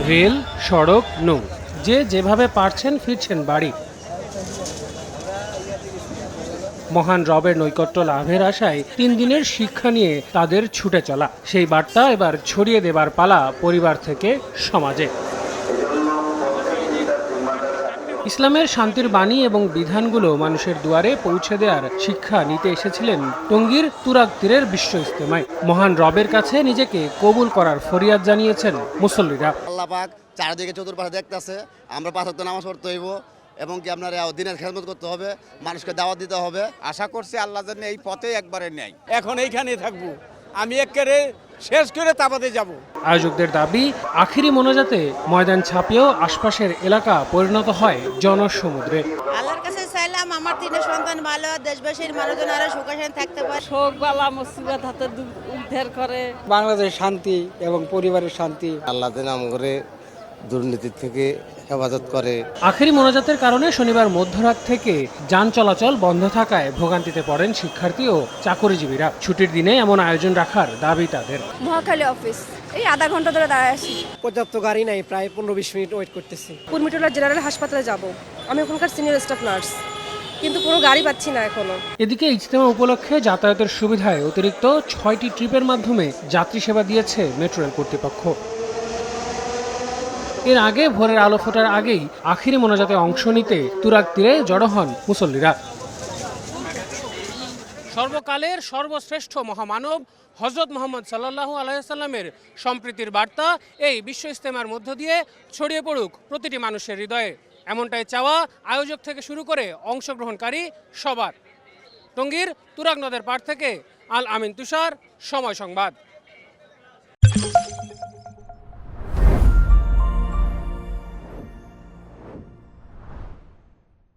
Rail, সড়ক, নৌ, যে যেভাবে পারছেন ফিরছেন বাড়ি। মহান রবের নৈকট্য লাভের আশায় 3 দিনের শিক্ষা নিয়ে তাদের ছুটে চলা, সেই বার্তা এবার ছড়িয়ে দেবার পালা পরিবার থেকে সমাজে। ইসলামের শান্তির বাণী এবং বিধানগুলো মানুষের দুয়ারে পৌঁছে দেওয়ার শিক্ষা নিতে এসেছিলেন টঙ্গীর তুরাগ তীরের বিশ্ব ইজতেমায়। মহান রবের কাছে নিজেকে কবুল করার ফরিয়াদ জানিয়েছেন মুসল্লিরা। আল্লাহ পাক চারদিকে চতুর্পাশে দেখতেছে, আমরা 5 ওয়াক্ত নামাজ পড়তে হইব এবং কি আপনার দিনের খেদমত করতে হবে, মানুষকে দাওয়াত দিতে হবে। আশা করছি আল্লাহ যেন এই পথে একবারে নেয়। এখন এইখানেই থাকবো, আমি একেবারে শেষ করে তাবাদে যাব। আয়োজকদের দাবি, আখিরি মোনাজাতে ময়দান ছাপিয়েও আশপাশের এলাকা পরিণত হয় জনসমুদ্রে। আল্লাহর কাছে চাইলাম আমার 3 সন্তান ভালো, দেশবাসীর মানুষজন আরো সুখে থাকতে পারে। শোক বালা মুসিবত হাতে উদ্ধার করে বাংলাদেশের শান্তি এবং পরিবারের শান্তি। আল্লাহ যেন আমগরে দুর্নীতি থেকে হেফাজত করে। আখেরি মোনাজাতের কারণে শনিবার মধ্যরাত থেকে যান চলাচল বন্ধ থাকায় ভোগান্তিতে পড়েন শিক্ষার্থী ও চাকরিজীবীরা। ছুটির দিনে এমন আয়োজন রাখার দাবি তাদের। মহাখালী অফিস এই আধা ঘন্টা ধরে দাঁড়ায় আছি, পর্যাপ্ত গাড়ি নাই, প্রায় 15-20 মিনিট ওয়েট করতেছি। কুর্মিটোলা জেনারেল হাসপাতালে যাব, আমি ওখানকার সিনিয়র স্টাফ নার্স, কিন্তু কোনো গাড়ি পাচ্ছি না এখনো। এদিকে ইজতেমা উপলক্ষে যাতায়াতের সুবিধায় অতিরিক্ত 6টি ট্রিপের মাধ্যমে যাত্রী সেবা দিয়েছে মেট্রো রেল কর্তৃপক্ষ। এর আগে ভোরের আলো ফোটার আগেই আখিরি মোনাজাতে অংশ নিতে তুরাগ তীরে জড়ো হন মুসল্লিরা। সর্বকালের সর্বশ্রেষ্ঠ মহামানব হযরত মুহাম্মদ সাল্লাল্লাহু আলাইহি সাল্লামের সম্প্রীতির বার্তা এই বিশ্ব ইজতেমার মধ্য দিয়ে ছড়িয়ে পড়ুক প্রতিটি মানুষের হৃদয়ে, এমনটাই চাওয়া আয়োজক থেকে শুরু করে অংশগ্রহণকারী সবার। টঙ্গীর তুরাগ নদের পাড় থেকে আল আমিন তুষার, সময় সংবাদ।